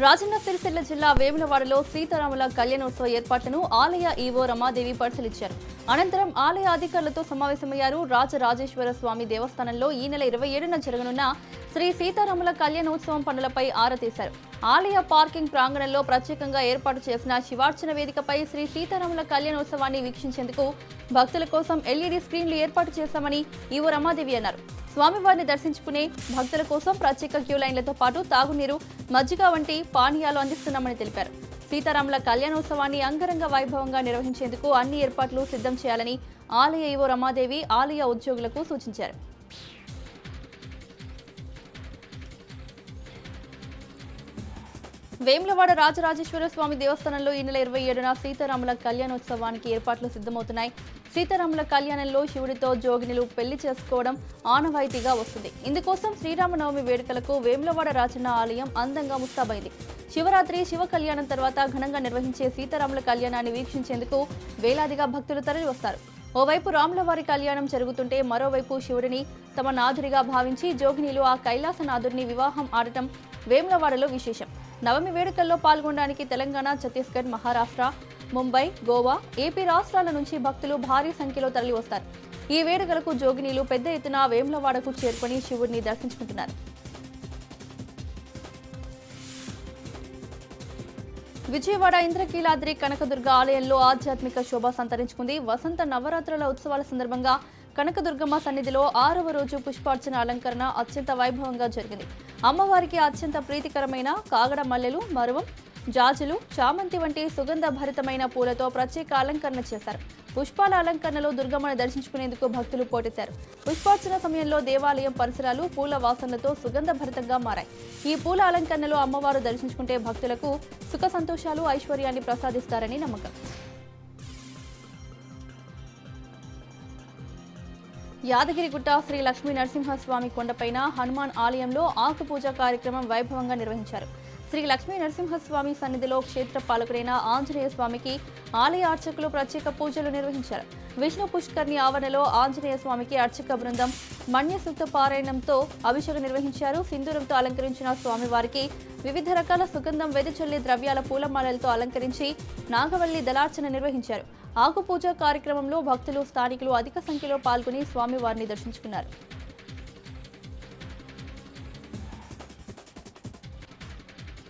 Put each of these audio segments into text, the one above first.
రాజన్న సిరిసిల్ల జిల్లా వేములవాడలో సీతారాముల కళ్యాణోత్సవ ఏర్పాట్లను ఆలయ ఈవో రమాదేవి పరిశీలించారు. అనంతరం ఆలయ అధికారులతో సమావేశమయ్యారు. రాజరాజేశ్వర స్వామి దేవస్థానంలో ఈ నెల 27న జరగనున్న శ్రీ సీతారాముల కళ్యాణోత్సవం పనులపై ఆరా తీశారు. ఆలయ పార్కింగ్ ప్రాంగణంలో ప్రత్యేకంగా ఏర్పాటు చేసిన శివార్చన వేదికపై శ్రీ సీతారాముల కళ్యాణోత్సవాన్ని వీక్షించేందుకు భక్తుల కోసం ఎల్ఈడీ స్క్రీన్లు ఏర్పాటు చేశామని ఈవో రమాదేవి అన్నారు. స్వామివారిని దర్శించుకునే భక్తుల కోసం ప్రత్యేక క్యూ లైన్లతో పాటు తాగునీరు, మజ్జిగ వంటి పానీయాలు అందిస్తున్నామని తెలిపారు. సీతారాముల కళ్యాణోత్సవాన్ని అంగరంగ వైభవంగా నిర్వహించేందుకు అన్ని ఏర్పాట్లు సిద్ధం చేయాలని ఆలయ ఈవో రమాదేవి ఆలయ ఉద్యోగులకు సూచించారు. వేములవాడ రాజరాజేశ్వర స్వామి దేవస్థానంలో ఈ నెల 27న సీతారాముల కళ్యాణోత్సవానికి ఏర్పాట్లు సిద్ధమవుతున్నాయి. సీతారాముల కళ్యాణంలో శివుడితో జోగినులు పెళ్లి చేసుకోవడం ఆనవాయితీగా వస్తుంది. ఇందుకోసం శ్రీరామనవమి వేడుకలకు వేములవాడ రాజన్న ఆలయం అందంగా ముస్తాబైంది. శివరాత్రి శివ కళ్యాణం తర్వాత ఘనంగా నిర్వహించే సీతారాముల కళ్యాణాన్ని వీక్షించేందుకు వేలాదిగా భక్తులు తరలి వస్తారు. ఓవైపు రాములవారి కళ్యాణం జరుగుతుంటే మరోవైపు శివుడిని తమ నాథుడిగా భావించి జోగినీలు ఆ కైలాసనాథుడిని వివాహం ఆడటం వేములవాడలో విశేషం. నవమి వేడుకల్లో పాల్గొనడానికి తెలంగాణ, ఛత్తీస్గఢ్, మహారాష్ట్ర, ముంబై, గోవా, ఏపీ రాష్ట్రాల నుంచి భక్తులు భారీ సంఖ్యలో తరలి వస్తారు. ఈ వేడుకలకు జోగినీలు పెద్ద ఎత్తున వేములవాడకు చేరుకొని శివుడిని దర్శించుకుంటున్నారు. విజయవాడ ఇంద్రకీలాద్రి కనకదుర్గ ఆలయంలో ఆధ్యాత్మిక శోభ సంతరించుకుంది. వసంత నవరాత్రుల ఉత్సవాల సందర్భంగా కనకదుర్గమ్మ సన్నిధిలో 6వ రోజు పుష్పార్చన అలంకరణ అత్యంత వైభవంగా జరిగింది. అమ్మవారికి అత్యంత ప్రీతికరమైన కాగడ మల్లెలు, మరువం, జాజులు, చామంతి వంటి సుగంధ భరితమైన పూలతో ప్రత్యేక అలంకరణ చేశారు. పుష్పాల అలంకరణలో దుర్గమ్మను దర్శించుకునేందుకు భక్తులు పోటెత్తారు. పుష్పార్చన సమయంలో దేవాలయం పరిసరాలు పూల వాసనలతో సుగంధ భరితంగా మారాయి. ఈ పూల అలంకరణలో అమ్మవారు దర్శించుకుంటే భక్తులకు సుఖ సంతోషాలు, ఐశ్వర్యాన్ని ప్రసాదిస్తారని నమ్మకం. యాదగిరిగుట్ట శ్రీ లక్ష్మీ నరసింహస్వామి కొండపైన హనుమాన్ ఆలయంలో ఆకు పూజ కార్యక్రమం వైభవంగా నిర్వహించారు. శ్రీ లక్ష్మీ నరసింహస్వామి సన్నిధిలో క్షేత్ర పాలకుడైన ఆంజనేయ స్వామికి ఆలయ అర్చకులు ప్రత్యేక పూజలు నిర్వహించారు. విష్ణు పుష్కర్ణి ఆవరణలో ఆంజనేయ స్వామికి అర్చక బృందం మన్యసూక్త పారాయణంతో అభిషేకం నిర్వహించారు. సింధూరంతో అలంకరించిన స్వామివారికి వివిధ రకాల సుగంధం వెదజల్లే ద్రవ్యాల పూలమాలలతో అలంకరించి నాగవల్లి దళార్చన నిర్వహించారు. ఆకు పూజ కార్యక్రమంలో భక్తులు, స్థానికులు అధిక సంఖ్యలో పాల్గొని స్వామివారిని దర్శించుకున్నారు.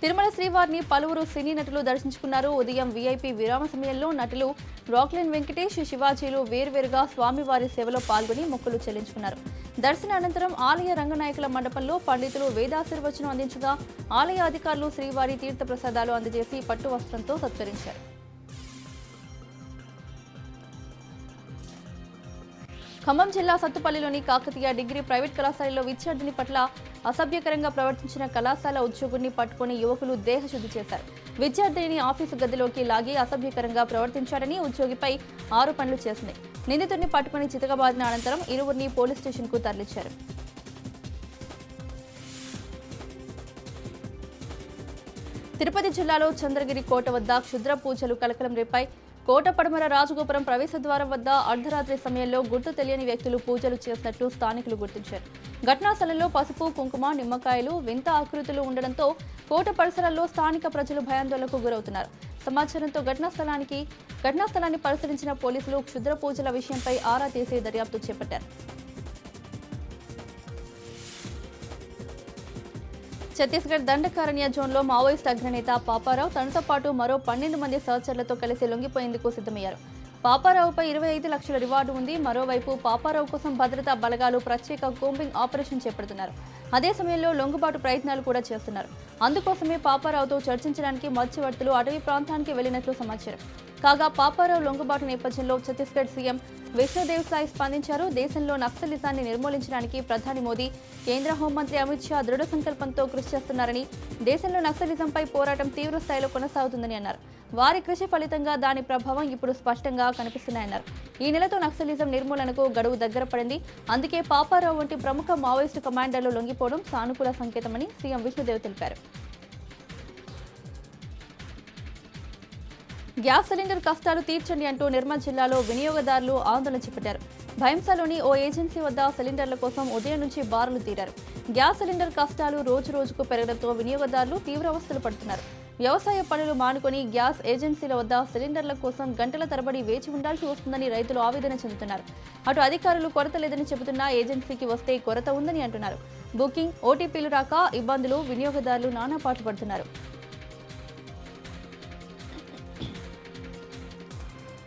తిరుమల శ్రీవారిని పలువురు సినీ నటులు దర్శించుకున్నారు. ఉదయం వీఐపీ విరామ సమయంలో నటులు రాక్లైన్ వెంకటేష్, శివాజీలు వేర్వేరుగా స్వామివారి సేవలో పాల్గొని మొక్కులు చెల్లించుకున్నారు. దర్శన అనంతరం ఆలయ రంగనాయకుల మండపంలో పండితులు వేదాశీర్వచనం అందించగా ఆలయ అధికారులు శ్రీవారి తీర్థ ప్రసాదాలు అందజేసి పట్టు వస్త్రంతో సత్కరించారు. ఖమ్మం జిల్లా సత్తుపల్లిలోని కాకతీయ డిగ్రీ ప్రైవేట్ కళాశాలలో విద్యార్థిని పట్ల అసభ్యకరంగా ప్రవర్తించిన కళాశాల ఉద్యోగుడిని పట్టుకుని యువకులు దేహశుద్ధి చేశారు. విద్యార్థిని ఆఫీసు గదిలోకి లాగి అసభ్యకరంగా ప్రవర్తించాడని ఉద్యోగిపై ఆరోపణలు చేసింది. నిందితుడిని పట్టుకుని చితకబాదిన అనంతరం ఇరువురిని పోలీస్ స్టేషన్కు తరలించారు. తిరుపతి జిల్లాలో చంద్రగిరి కోట వద్ద క్షుద్ర పూజలు కలకలం రేపాయి. కోట పడమర రాజగోపురం ప్రవేశద్వారం వద్ద అర్ధరాత్రి సమయంలో గుర్తు తెలియని వ్యక్తులు పూజలు చేసినట్లు స్థానికులు గుర్తించారు. ఘటనా స్థలంలో పసుపు, కుంకుమ, నిమ్మకాయలు, వింత ఆకృతులు ఉండడంతో కోట పరిసరాల్లో స్థానిక ప్రజలు భయాందోళనకు గురవుతున్నారు. సమాచారంతో ఘటనా స్థలాన్ని పరిశీలించిన పోలీసులు క్షుద్ర పూజల విషయంపై ఆరా తీసి దర్యాప్తు చేపట్టారు. ఛత్తీస్గఢ్ దండకారణ్య జోన్లో మావోయిస్ట్ అగ్రనేత పాపారావు తనతో పాటు మరో 12 మంది సహచరులతో కలిసి లొంగిపోయేందుకు సిద్ధమయ్యారు. పాపారావుపై 25 లక్షల రివార్డు ఉంది. మరోవైపు పాపారావు కోసం భద్రతా బలగాలు ప్రత్యేక కూంబింగ్ ఆపరేషన్ చేపడుతున్నారు. అదే సమయంలో లొంగుబాటు ప్రయత్నాలు కూడా చేస్తున్నారు. అందుకోసమే పాపారావుతో చర్చించడానికి మధ్యవర్తులు అటవీ ప్రాంతానికి వెళ్లినట్లు సమాచారం. కాగా పాపారావు లొంగుబాటు నేపథ్యంలో ఛత్తీస్గఢ్ సీఎం విష్ణుదేవ్ సాయి స్పందించారు. దేశంలో నక్సలిజాన్ని నిర్మూలించడానికి ప్రధాని మోదీ, కేంద్ర హోంమంత్రి అమిత్ షా దృఢ సంకల్పంతో కృషి చేస్తున్నారని, దేశంలో నక్సలిజంపై పోరాటం తీవ్ర స్థాయిలో కొనసాగుతుందని అన్నారు. వారి కృషి ఫలితంగా దాని ప్రభావం ఇప్పుడు స్పష్టంగా కనిపిస్తున్నాయన్నారు. ఈ నెలతో నక్సలిజం నిర్మూలనకు గడువు దగ్గర పడింది. అందుకే పాపారావు వంటి ప్రముఖ మావోయిస్టు కమాండర్లు లొంగిపోవడం సానుకూల సంకేతమని సీఎం విష్ణుదేవ్ తెలిపారు. గ్యాస్ సిలిండర్ కష్టాలు తీర్చండి అంటూ నిర్మల్ జిల్లాలో వినియోగదారులు ఆందోళన చేపట్టారు. భైంసాలోని ఓ ఏజెన్సీ వద్ద సిలిండర్ల కోసం ఉదయం నుంచి బారులు తీరారు. గ్యాస్ సిలిండర్ కష్టాలు రోజు రోజుకు పెరగడంతో వినియోగదారులు తీవ్ర అవస్థలు పడుతున్నారు. వ్యవసాయ పనులు మానుకొని గ్యాస్ ఏజెన్సీల వద్ద సిలిండర్ల కోసం గంటల తరబడి వేచి ఉండాల్సి వస్తుందని రైతులు ఆవేదన చెందుతున్నారు. అటు అధికారులు కొరత లేదని చెబుతున్నా ఏజెన్సీకి వస్తే కొరత ఉందని అంటున్నారు. బుకింగ్, ఓటీపీలు రాక ఇబ్బందులు, వినియోగదారులు నానా పాటు పడుతున్నారు.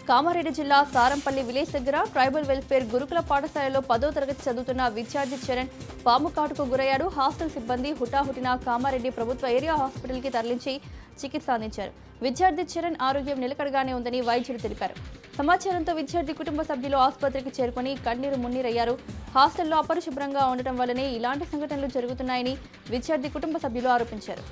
కామారెడ్డి జిల్లా సారంపల్లి విలేజ్ దగ్గర ట్రైబల్ వెల్ఫేర్ గురుకుల పాఠశాలలో 10వ తరగతి చదువుతున్న విద్యార్థి చరణ్ పాము కాటుకు గురయ్యాడు. హాస్టల్ సిబ్బంది హుటాహుటిన కామారెడ్డి ప్రభుత్వ ఏరియా హాస్పిటల్కి తరలించి చికిత్స అందించారు. విద్యార్థి చరణ్ ఆరోగ్యం నిలకడగానే ఉందని వైద్యులు తెలిపారు. సమాచారంతో విద్యార్థి కుటుంబ సభ్యులు ఆసుపత్రికి చేరుకుని కన్నీరు మున్నీరయ్యారు. హాస్టల్లో అపరిశుభ్రంగా ఉండటం వల్లనే ఇలాంటి సంఘటనలు జరుగుతున్నాయని విద్యార్థి కుటుంబ సభ్యులు ఆరోపించారు.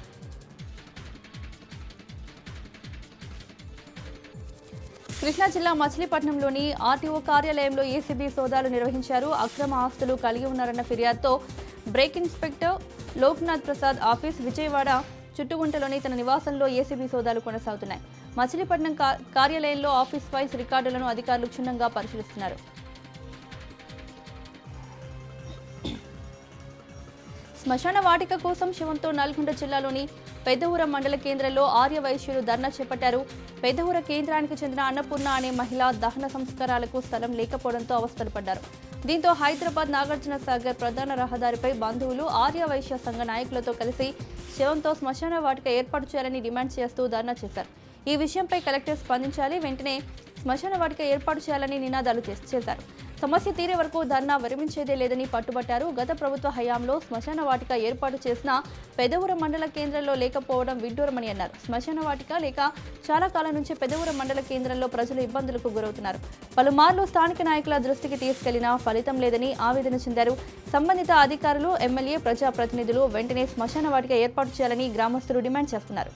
కృష్ణా జిల్లా మచిలీపట్నంలోని ఆర్టీఓ కార్యాలయంలో ఏసీబీ సోదాలు నిర్వహించారు. అక్రమ ఆస్తులు కలిగి ఉన్నారన్న ఫిర్యాదుతో brake inspector Loknath Prasad office, Vijayawada చుట్టుగుంటలోని తన నివాసంలో ఏసీబీ సోదాలు కొనసాగుతున్నాయి. మచిలీపట్నం కార్యాలయంలో ఆఫీస్ వైస్ రికార్డులను అధికారులు క్షుణ్ణంగా పరిశీలిస్తున్నారు. శ్మశాన వాటిక కోసం శవంతో నల్గొండ జిల్లాలోని పెద్దఊర మండల కేంద్రంలో ఆర్య వైశ్యులు ధర్నా చేపట్టారు. పెద్దఊర కేంద్రానికి చెందిన అన్నపూర్ణ అనే మహిళ దహన సంస్కారాలకు స్థలం లేకపోవడంతో అవస్థలు పడ్డారు. దీంతో హైదరాబాద్ నాగార్జున సాగర్ ప్రధాన రహదారిపై బంధువులు ఆర్య వైశ్య సంఘ నాయకులతో కలిసి శవంతో శ్మశాన వాటిక ఏర్పాటు చేయాలని డిమాండ్ చేస్తూ ధర్నా చేశారు. ఈ విషయంపై కలెక్టర్ స్పందించాలి, వెంటనే శ్మశాన వాటిక ఏర్పాటు చేయాలని నినాదాలు చేశారు. సమస్య తీరే వరకు ధర్నా విరమించేదే లేదని పట్టుబట్టారు. గత ప్రభుత్వ హయాంలో శ్మశాన వాటిక ఏర్పాటు చేసిన పెదవుర మండల కేంద్రంలో లేకపోవడం విడ్డూరమని అన్నారు. శ్మశాన వాటిక లేక చాలా కాలం నుంచి పెదవుర మండల కేంద్రంలో ప్రజలు ఇబ్బందులకు గురవుతున్నారు. పలుమార్లు స్థానిక నాయకుల దృష్టికి తీసుకెళ్లినా ఫలితం లేదని ఆవేదన చెందారు. సంబంధిత అధికారులు, ఎమ్మెల్యే, ప్రజాప్రతినిధులు వెంటనే శ్మశాన వాటిక ఏర్పాటు చేయాలని గ్రామస్తులు డిమాండ్ చేస్తున్నారు.